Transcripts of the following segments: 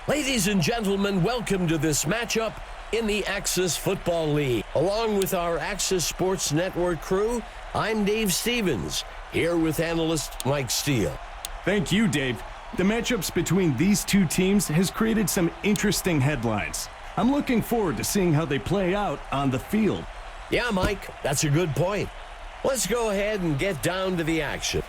Ladies and gentlemen, welcome to this matchup in the Axis Football League. Along with our Axis Sports Network crew, I'm Dave Stevens, here with analyst Mike Steele. Thank you, Dave. The matchups between these two teams has created some interesting headlines. I'm looking forward to seeing how they play out on the field. Yeah, Mike, that's a good point. Let's go ahead and get down to the action.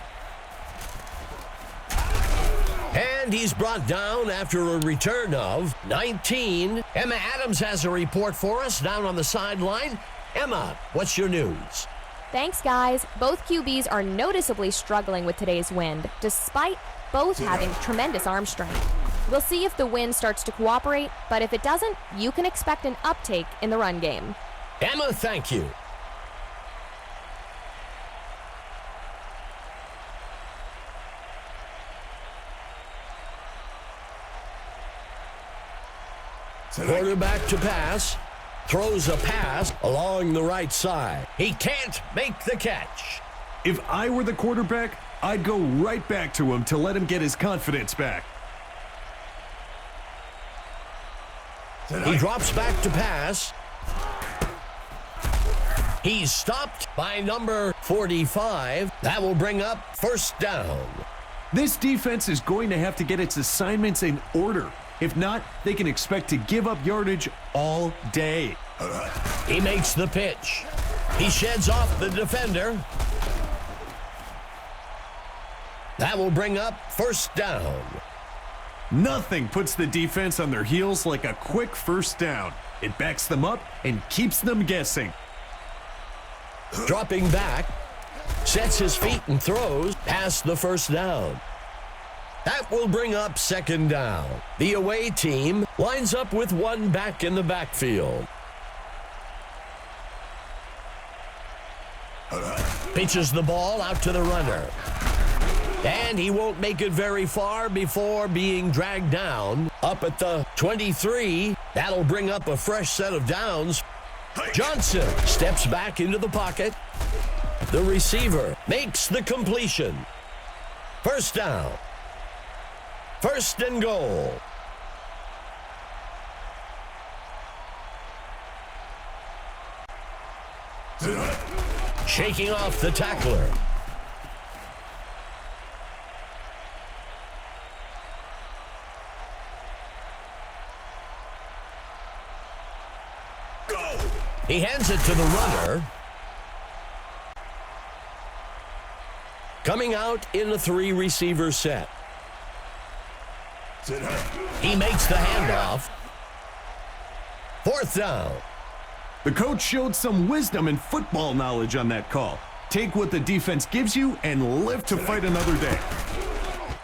And he's brought down after a return of 19. Emma Adams has a report for us down on the sideline. Emma, what's your news? Thanks, guys. Both QBs are noticeably struggling with today's wind, despite both having tremendous arm strength. We'll see if the wind starts to cooperate, but if it doesn't, you can expect an uptake in the run game. Emma, thank you. Quarterback to pass, throws a pass along the right side. He can't make the catch. If I were the quarterback, I'd go right back to him to let him get his confidence back. He drops back to pass. He's stopped by number 45. That will bring up first down. This defense is going to have to get its assignments in order. If not, they can expect to give up yardage all day. He makes the pitch. He sheds off the defender. That will bring up first down. Nothing puts the defense on their heels like a quick first down. It backs them up and keeps them guessing. Dropping back, sets his feet and throws past the first down. That will bring up second down. The away team lines up with one back in the backfield. Pitches the ball out to the runner. And he won't make it very far before being dragged down. Up at the 23, that'll bring up a fresh set of downs. Johnson steps back into the pocket. The receiver makes the completion. First down. First and goal. Shaking off the tackler. He hands it to the runner. Coming out in a three-receiver set. He makes the handoff. Fourth down. The coach showed some wisdom and football knowledge on that call. Take what the defense gives you and live to fight another day.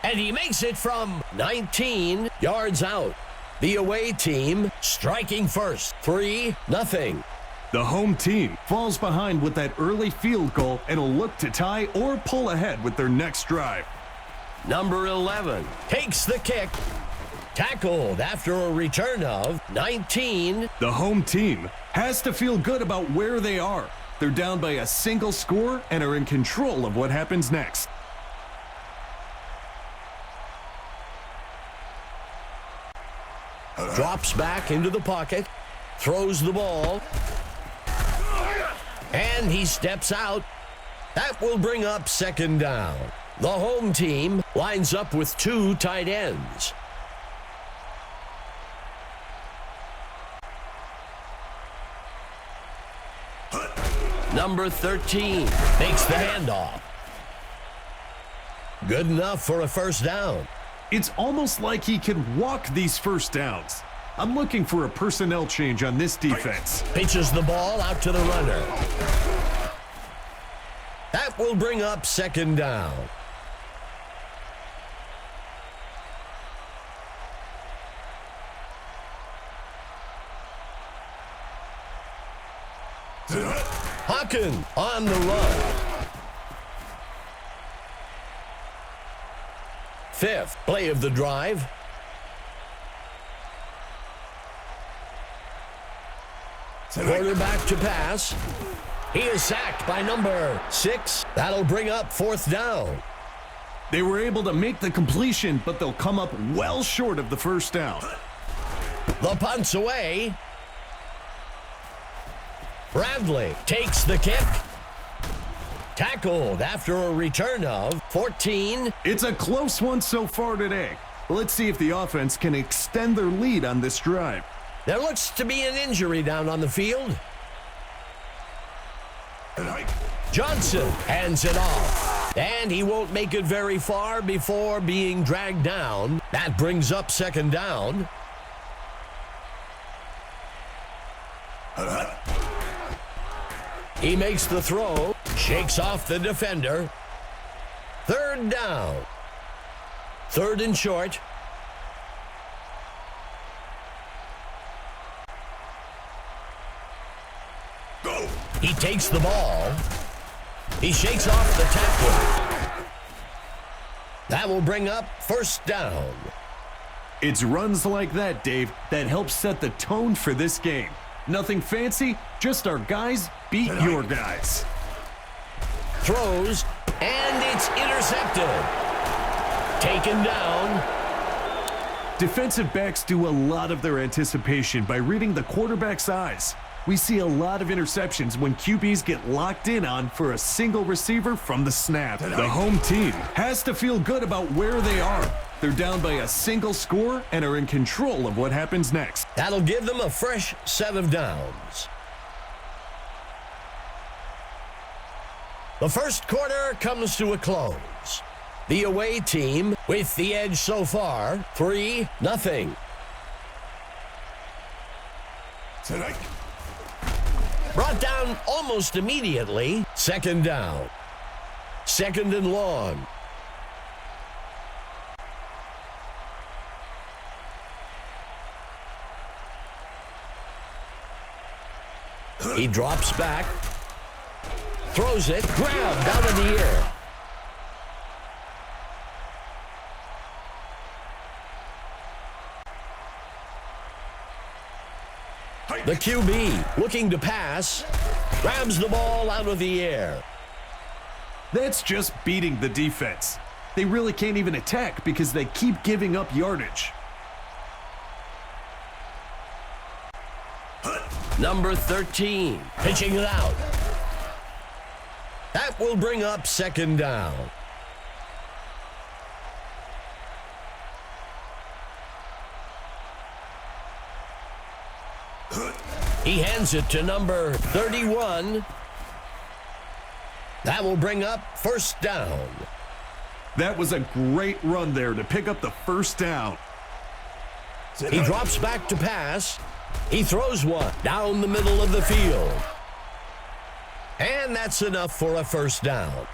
And he makes it from 19 yards out. The away team striking first. 3-0. The home team falls behind with that early field goal and will look to tie or pull ahead with their next drive. Number 11 takes the kick. Tackled after a return of 19. The home team has to feel good about where they are. They're down by a single score and are in control of what happens next. Drops back into the pocket. Throws the ball. And he steps out. That will bring up second down. The home team lines up with two tight ends. Number 13 makes the handoff. Good enough for a first down. It's almost like he can walk these first downs. I'm looking for a personnel change on this defense. Pitches the ball out to the runner. That will bring up second down. Hawken on the run. Fifth play of the drive. Quarterback to pass. He is sacked by number 6. That'll bring up fourth down. They were able to make the completion, but they'll come up well short of the first down. The punt's away. Bradley takes the kick. Tackled after a return of 14. It's a close one so far today. Let's see if the offense can extend their lead on this drive. There looks to be an injury down on the field. Johnson hands it off. And he won't make it very far before being dragged down. That brings up second down. He makes the throw, shakes off the defender. Third down. Third and short. Go. He takes the ball. He shakes off the tackle. That will bring up first down. It's runs like that, Dave, that help set the tone for this game. Nothing fancy, just our guys beat your guys. Throws, and it's intercepted. Taken down. Defensive backs do a lot of their anticipation by reading the quarterback's eyes. We see a lot of interceptions when QBs get locked in on for a single receiver from the snap. The home team has to feel good about where they are. They're down by a single score and are in control of what happens next. That'll give them a fresh set of downs. The first quarter comes to a close. The away team with the edge so far, 3-0. Brought down almost immediately. Second down. Second and long. He drops back. Throws it. Grabbed out of the air. The QB looking to pass. Grabs the ball out of the air. That's just beating the defense. They really can't even attack because they keep giving up yardage. Number 13, pitching it out. That will bring up second down. He hands it to number 31. That will bring up first down. That was a great run there to pick up the first down. He drops back to pass. He throws one down the middle of the field. And that's enough for a first down.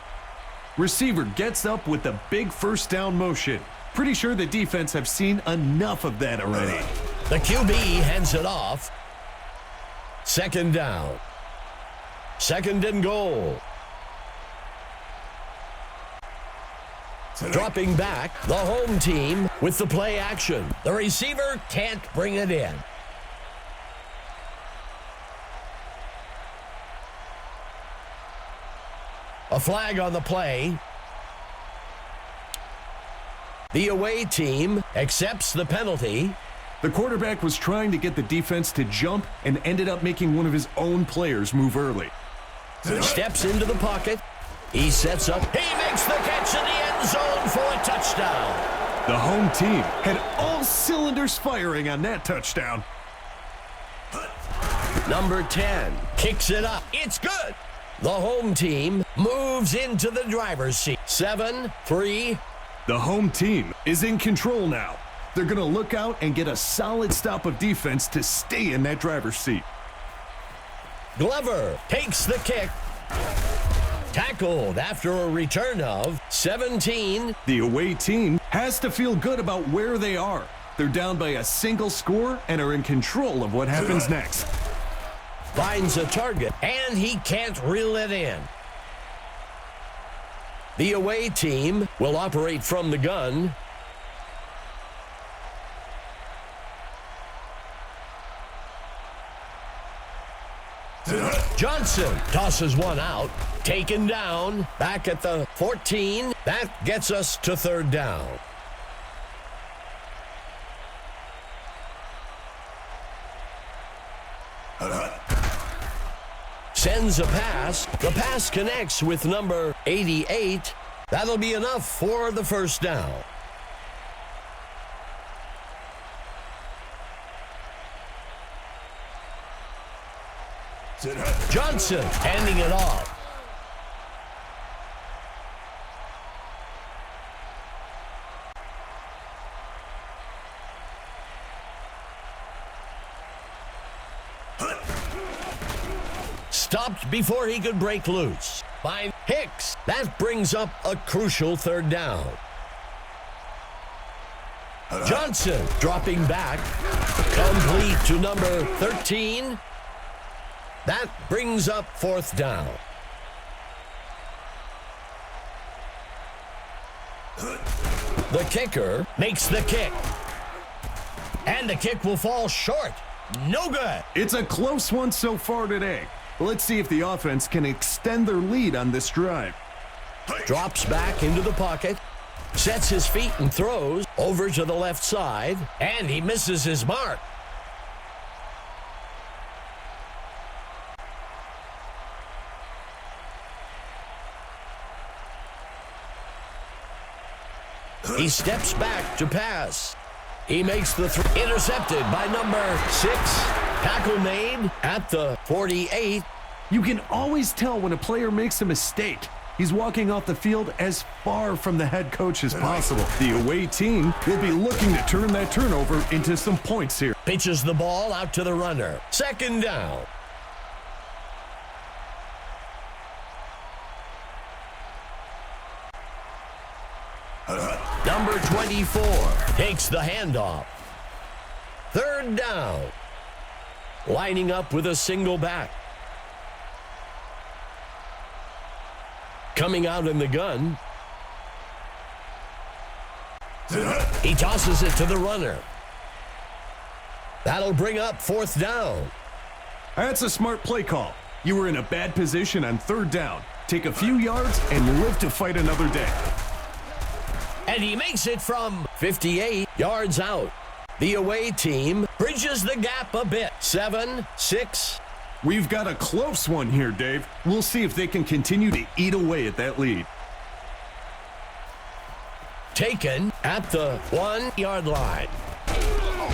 Receiver gets up with the big first down motion. Pretty sure the defense have seen enough of that already. The QB hands it off. Second down. Second and goal. Dropping back, the home team with the play action. The receiver can't bring it in. A flag on the play. The away team accepts the penalty. The quarterback was trying to get the defense to jump and ended up making one of his own players move early. Steps into the pocket. He sets up. He makes the catch in the end zone for a touchdown. The home team had all cylinders firing on that touchdown. Number 10 kicks it up. It's good. The home team moves into the driver's seat. 7-3. The home team is in control now. They're going to look out and get a solid stop of defense to stay in that driver's seat. Glover takes the kick. Tackled after a return of 17. The away team has to feel good about where they are. They're down by a single score and are in control of what happens next. Finds a target, and he can't reel it in. The away team will operate from the gun. Johnson tosses one out. Taken down. Back at the 14. That gets us to third down. Sends a pass. The pass connects with number 88. That'll be enough for the first down. Johnson handing it off. Stopped before he could break loose by Hicks. That brings up a crucial third down. Johnson dropping back. Complete to number 13. That brings up fourth down. The kicker makes the kick. And the kick will fall short. No good. It's a close one so far today. Let's see if the offense can extend their lead on this drive. Drops back into the pocket. Sets his feet and throws over to the left side. And he misses his mark. He steps back to pass. He makes the throw. Intercepted by number 6. Tackle made at the 48. You can always tell when a player makes a mistake. He's walking off the field as far from the head coach as possible. The away team will be looking to turn that turnover into some points here. Pitches the ball out to the runner. Second down. Number 24 takes the handoff. Third down. Lining up with a single back. Coming out in the gun. He tosses it to the runner. That'll bring up fourth down. That's a smart play call. You were in a bad position on third down. Take a few yards and live to fight another day. And he makes it from 58 yards out. The away team bridges the gap a bit. 7-6. We've got a close one here, Dave. We'll see if they can continue to eat away at that lead. Taken at the 1-yard line.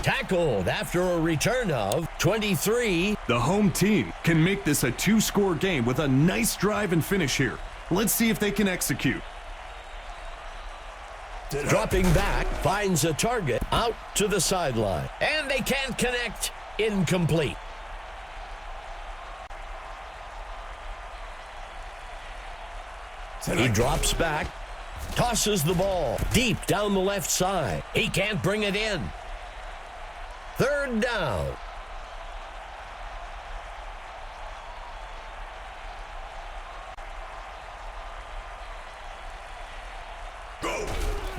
Tackled after a return of 23. The home team can make this a two-score game with a nice drive and finish here. Let's see if they can execute. Dropping back, finds a target out to the sideline. And they can't connect. Incomplete. He drops back, tosses the ball deep down the left side. He can't bring it in. Third down.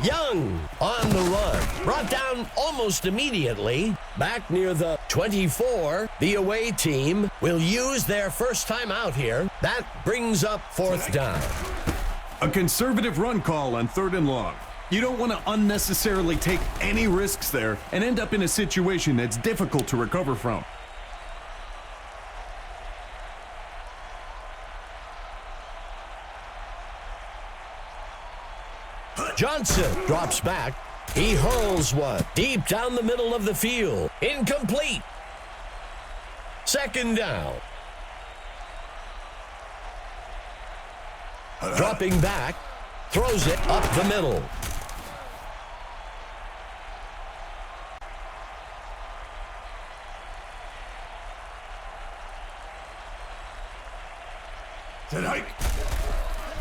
Young on the run. Brought down almost immediately. Back near the 24. The away team will use their first time out here. That brings up fourth down. A conservative run call on third and long. You don't want to unnecessarily take any risks there and end up in a situation that's difficult to recover from. Johnson drops back. He hurls one deep down the middle of the field. Incomplete. Second down. Dropping back. Throws it up the middle.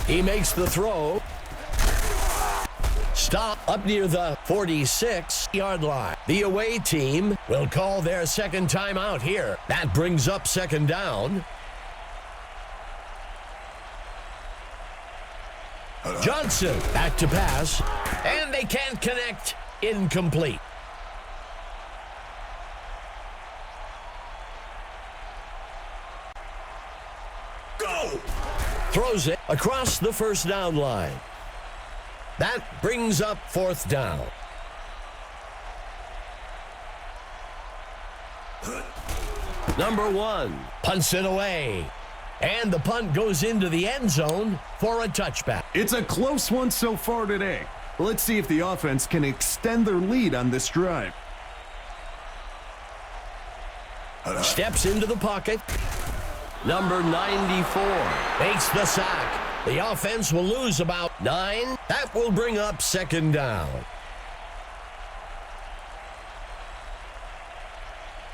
He makes the throw. Stop up near the 46-yard line. The away team will call their second time out here. That brings up second down. Johnson back to pass. And they can't connect. Incomplete. Go! Throws it across the first down line. That brings up fourth down. Number 1 punts it away. And the punt goes into the end zone for a touchback. It's a close one so far today. Let's see if the offense can extend their lead on this drive. Steps into the pocket. Number 94 makes the sack. The offense will lose about 9. That will bring up second down.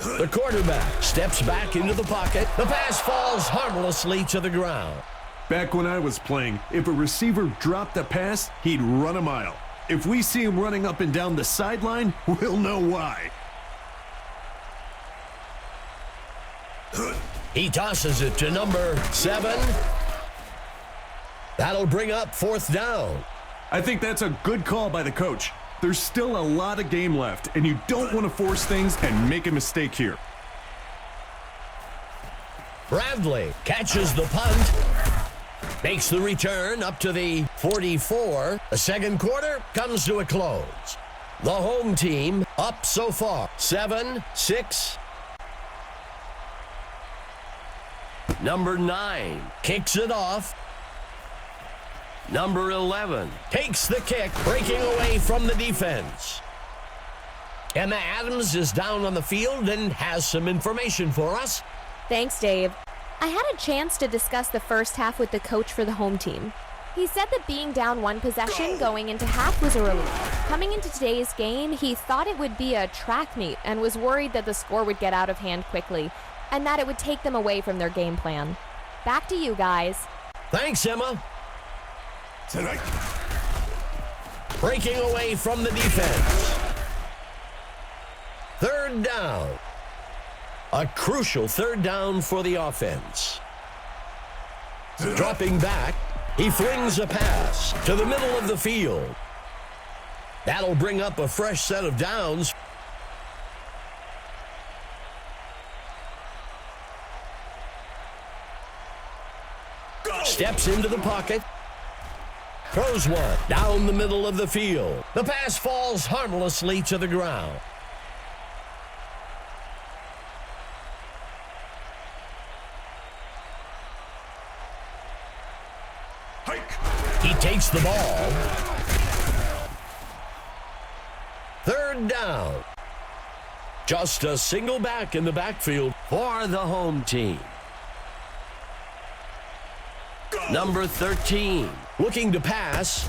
The quarterback steps back into the pocket. The pass falls harmlessly to the ground. Back when I was playing, if a receiver dropped a pass, he'd run a mile. If we see him running up and down the sideline, we'll know why. He tosses it to number 7. That'll bring up fourth down. I think that's a good call by the coach. There's still a lot of game left, and you don't want to force things and make a mistake here. Bradley catches the punt, makes the return up to the 44. The second quarter comes to a close. The home team up so far, 7-6. Number 9 kicks it off. Number 11 takes the kick, breaking away from the defense. Emma Adams is down on the field and has some information for us. Thanks, Dave. I had a chance to discuss the first half with the coach for the home team. He said that being down one possession going into half was a relief. Coming into today's game, he thought it would be a track meet and was worried that the score would get out of hand quickly and that it would take them away from their game plan. Back to you guys. Thanks, Emma. Breaking away from the defense. Third down. A crucial third down for the offense. Dropping back, he flings a pass to the middle of the field. That'll bring up a fresh set of downs. Steps into the pocket. Throws one down the middle of the field. The pass falls harmlessly to the ground. He takes the ball. Third down. Just a single back in the backfield for the home team. Number 13, looking to pass.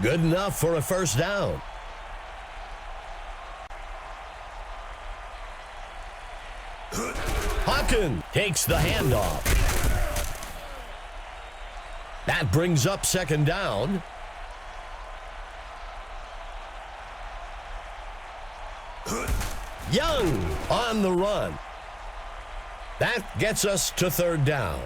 Good enough for a first down. Hawkins takes the handoff. That brings up second down. Young on the run. That gets us to third down.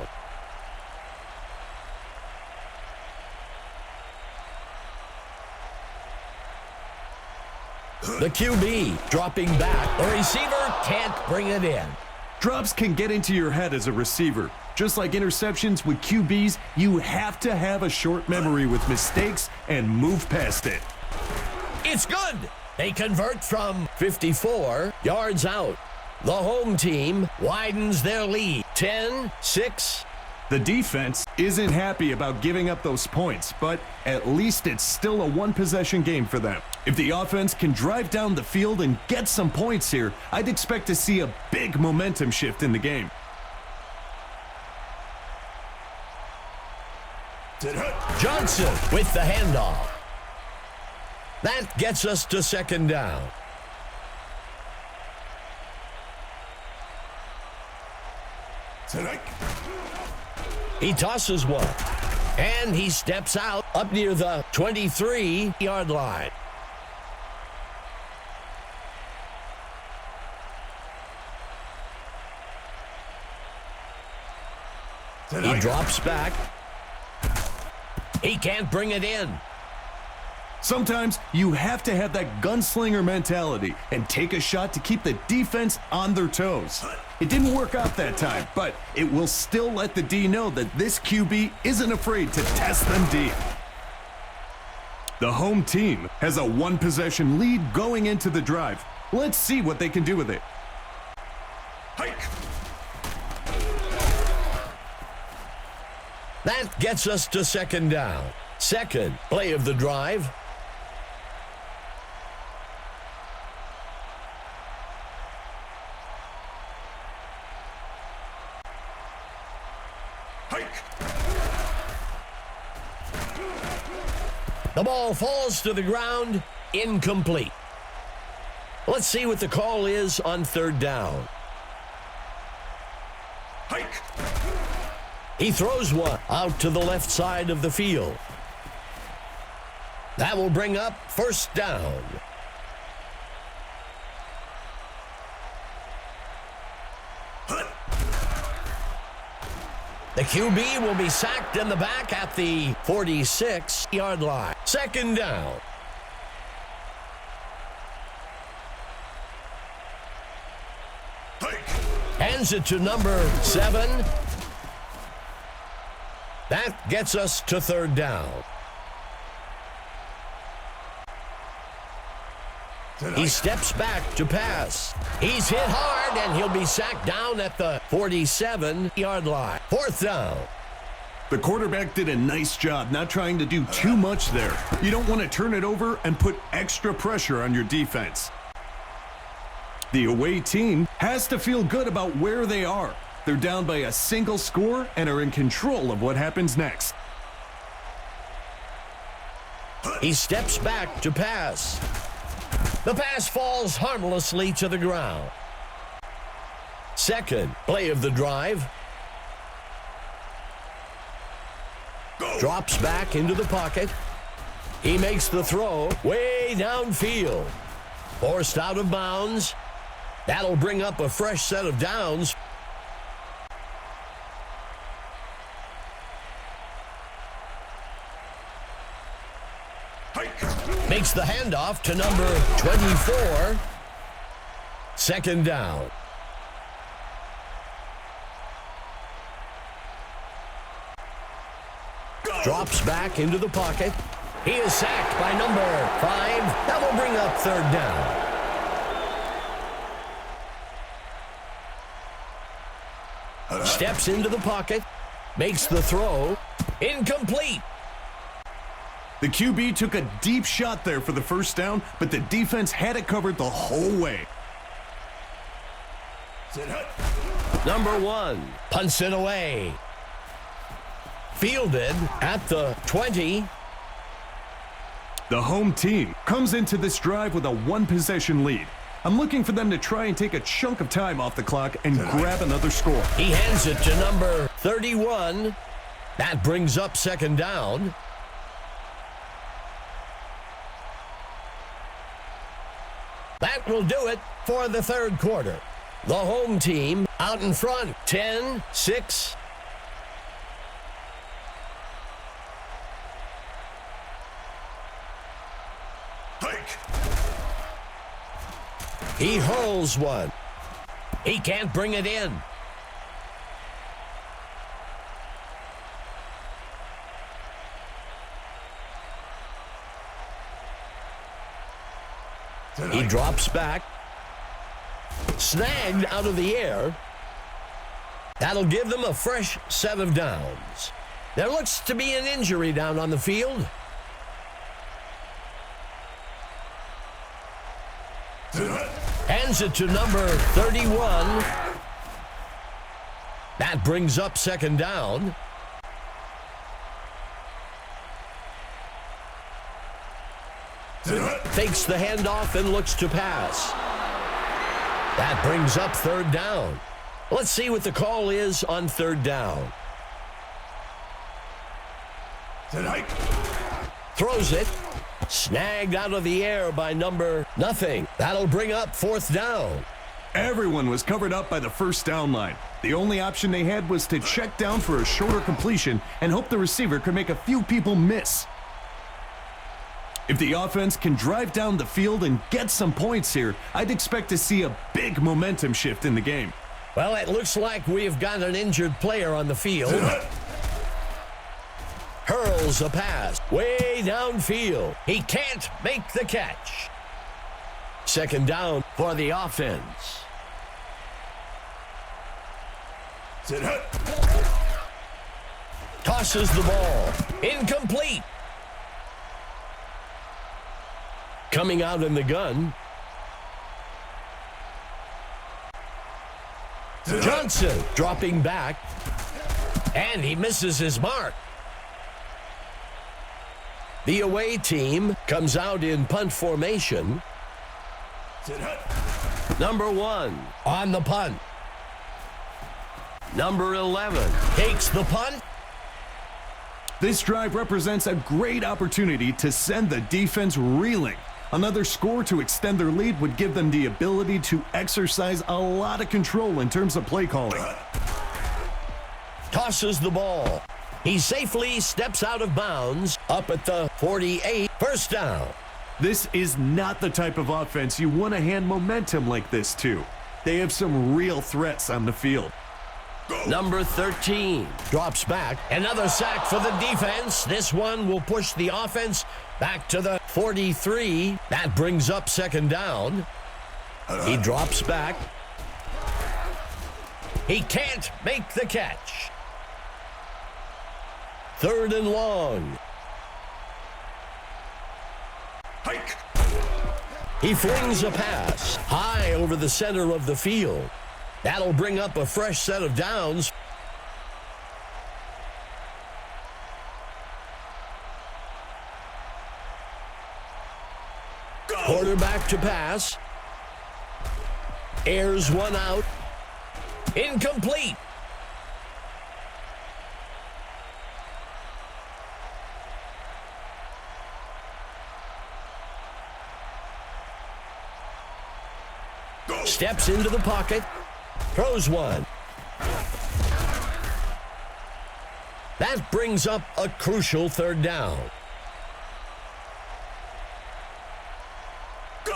The QB dropping back. The receiver can't bring it in. Drops can get into your head as a receiver. Just like interceptions with QBs, you have to have a short memory with mistakes and move past it. It's good. They convert from 54 yards out. The home team widens their lead, 10-6. The defense isn't happy about giving up those points, but at least it's still a one-possession game for them. If the offense can drive down the field and get some points here, I'd expect to see a big momentum shift in the game. Johnson with the handoff. That gets us to second down. He tosses one, and he steps out up near the 23-yard line. He drops back. He can't bring it in. Sometimes you have to have that gunslinger mentality and take a shot to keep the defense on their toes. It didn't work out that time, but it will still let the D know that this QB isn't afraid to test them deep. The home team has a one-possession lead going into the drive. Let's see what they can do with it. Hike. That gets us to second down. Second play of the drive. The ball falls to the ground, incomplete. Let's see what the call is on third down. Hike. He throws one out to the left side of the field. That will bring up first down. The QB will be sacked in the back at the 46-yard line. Second down. Hands it to number 7. That gets us to third down. He steps back to pass. He's hit hard, and he'll be sacked down at the 47-yard line. Fourth down. The quarterback did a nice job not trying to do too much there. You don't want to turn it over and put extra pressure on your defense. The away team has to feel good about where they are. They're down by a single score and are in control of what happens next. He steps back to pass. The pass falls harmlessly to the ground. Second play of the drive. Drops back into the pocket. He makes the throw way downfield. Forced out of bounds. That'll bring up a fresh set of downs. Makes the handoff to number 24. Second down. Drops back into the pocket. He is sacked by number 5. That will bring up third down. Steps into the pocket. Makes the throw. Incomplete. The QB took a deep shot there for the first down, but the defense had it covered the whole way. Number 1 punts it away. Fielded at the 20. The home team comes into this drive with a one-possession lead. I'm looking for them to try and take a chunk of time off the clock and grab another score. He hands it to number 31. That brings up second down. That will do it for the third quarter. The home team out in front, 10-6. He hurls one. He can't bring it in. He drops back. Snagged out of the air. That'll give them a fresh set of downs. There looks to be an injury down on the field. Hands it to number 31. That brings up second down. Takes the handoff and looks to pass. That brings up third down. Let's see what the call is on third down. Throws it. Snagged out of the air by number nothing. That'll bring up fourth down. Everyone was covered up by the first down line. The only option they had was to check down for a shorter completion and hope the receiver could make a few people miss. If the offense can drive down the field and get some points here, I'd expect to see a big momentum shift in the game. Well, it looks like we've got an injured player on the field. Hurls a pass way downfield. He can't make the catch. Second down for the offense. Sit hut. Tosses the ball. Incomplete. Coming out in the gun. Johnson dropping back. And he misses his mark. The away team comes out in punt formation. Sit hut. Number 1 on the punt. Number 11 takes the punt. This drive represents a great opportunity to send the defense reeling. Another score to extend their lead would give them the ability to exercise a lot of control in terms of play calling. Tosses the ball. He safely steps out of bounds up at the 48. First down. This is not the type of offense you want to hand momentum like this to. They have some real threats on the field. Number 13 drops back. Another sack for the defense. This one will push the offense back to the 43. That brings up second down. He drops back. He can't make the catch. Third and long. Hike. He flings a pass high over the center of the field. That'll bring up a fresh set of downs. Quarterback to pass. Airs one out. Incomplete. Steps into the pocket. Throws one. That brings up a crucial third down.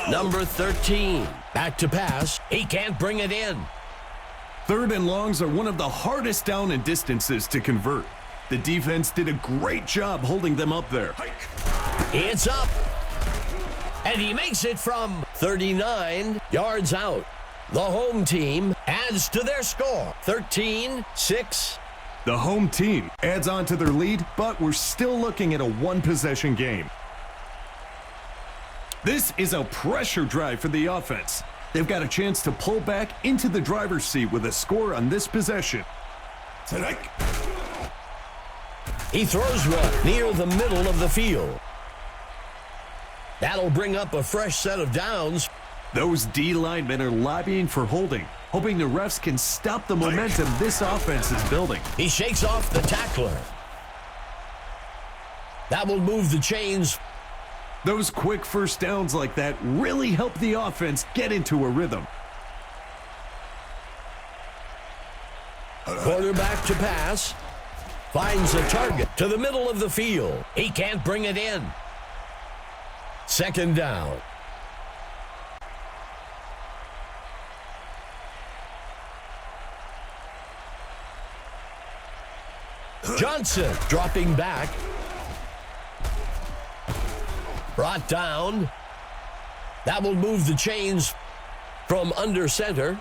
Number 13. Back to pass. He can't bring it in. Third and longs are one of the hardest down and distances to convert. The defense did a great job holding them up there. It's up. And he makes it from 39 yards out. The home team adds to their score, 13-6. The home team adds on to their lead, but we're still looking at a one-possession game. This is a pressure drive for the offense. They've got a chance to pull back into the driver's seat with a score on this possession. He throws one near the middle of the field. That'll bring up a fresh set of downs. Those D linemen are lobbying for holding, hoping the refs can stop the momentum this offense is building. He shakes off the tackler. That will move the chains. Those quick first downs like that really help the offense get into a rhythm. Quarterback to pass. Finds a target to the middle of the field. He can't bring it in. Second down. Johnson dropping back. Brought down. That will move the chains from under center.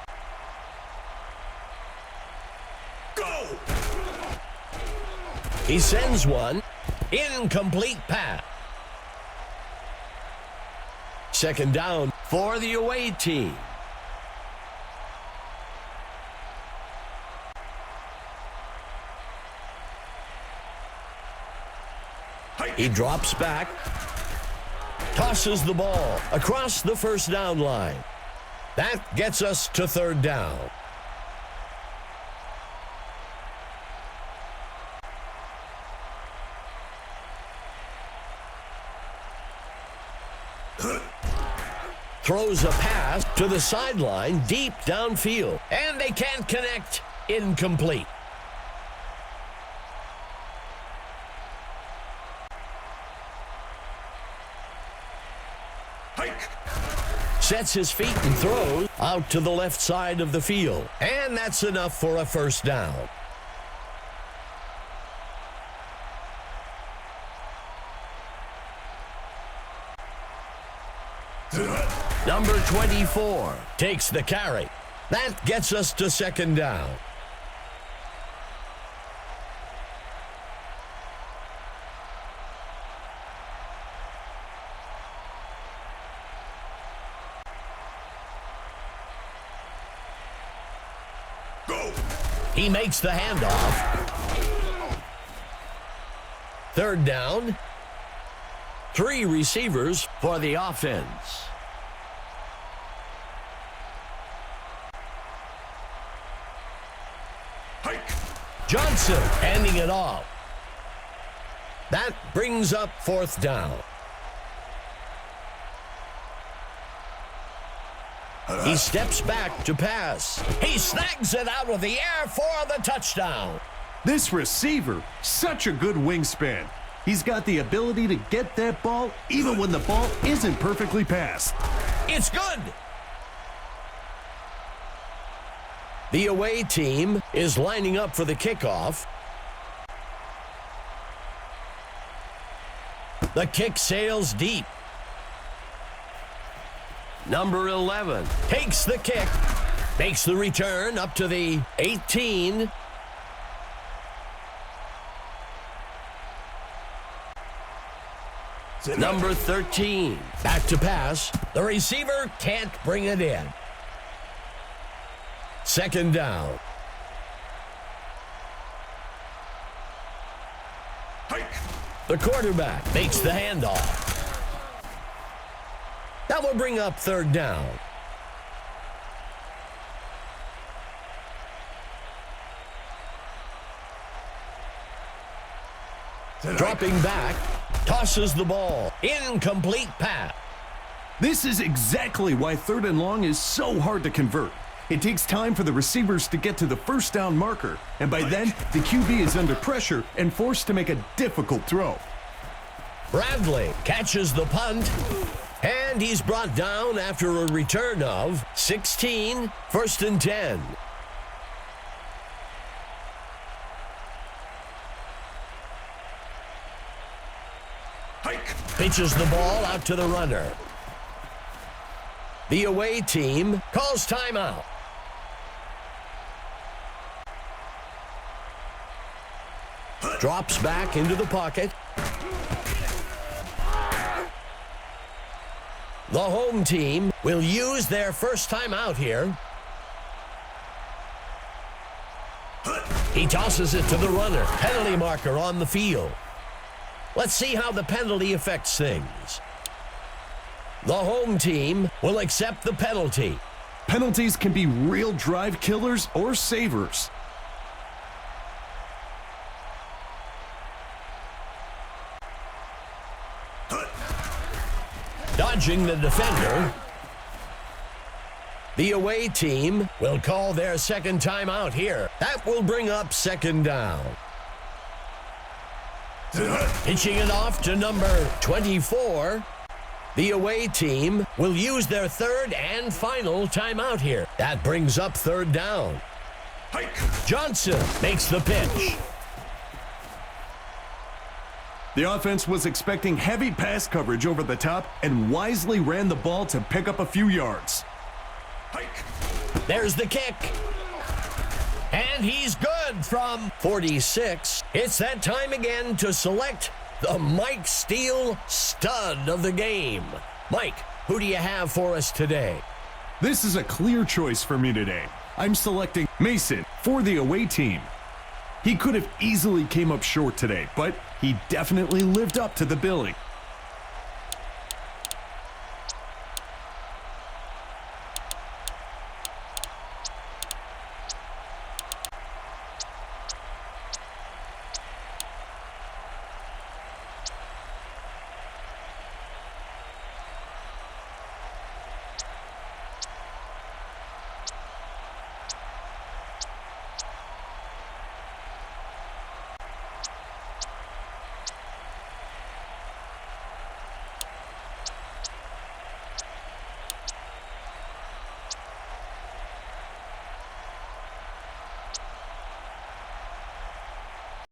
Go! He sends one. Incomplete pass. Second down for the away team. He drops back. Tosses the ball across the first down line. That gets us to third down. Throws a pass to the sideline deep downfield. And they can't connect. Incomplete. Sets his feet and throws out to the left side of the field. And that's enough for a first down. Sit hut. Number 24 takes the carry. That gets us to second down. Go. He makes the handoff. Third down. 3 receivers for the offense. Hike. Johnson handing it off. That brings up fourth down. He steps back to pass. He snags it out of the air for the touchdown. This receiver, such a good wingspan. He's got the ability to get that ball even when the ball isn't perfectly passed. It's good. The away team is lining up for the kickoff. The kick sails deep. Number 11 takes the kick, makes the return up to the 18. Number 13, back to pass. The receiver can't bring it in. Second down. Hike. The quarterback makes the handoff. That will bring up third down. Dropping back, tosses the ball. Incomplete pass. This is exactly why 3rd and long is so hard to convert. It takes time for the receivers to get to the first down marker, and by then, the QB is under pressure and forced to make a difficult throw. Bradley catches the punt, and he's brought down after a return of 16, 1st and 10. Hike. Pitches the ball out to the runner. The away team calls timeout. Drops back into the pocket. The home team will use their first timeout here. He tosses it to the runner. Penalty marker on the field. Let's see how the penalty affects things. The home team will accept the penalty. Penalties can be real drive killers or savers. Dodging the defender. The away team will call their second timeout here. That will bring up second down. Pitching it off to number 24. The away team will use their third and final timeout here. That brings up third down. Hike. Johnson makes the pitch. The offense was expecting heavy pass coverage over the top and wisely ran the ball to pick up a few yards. Hike. There's the kick. And he's good from 46. It's that time again to select the Mike Steele stud of the game. Mike, who do you have for us today? This is a clear choice for me today. I'm selecting Mason for the away team. He could have easily came up short today, but he definitely lived up to the billing.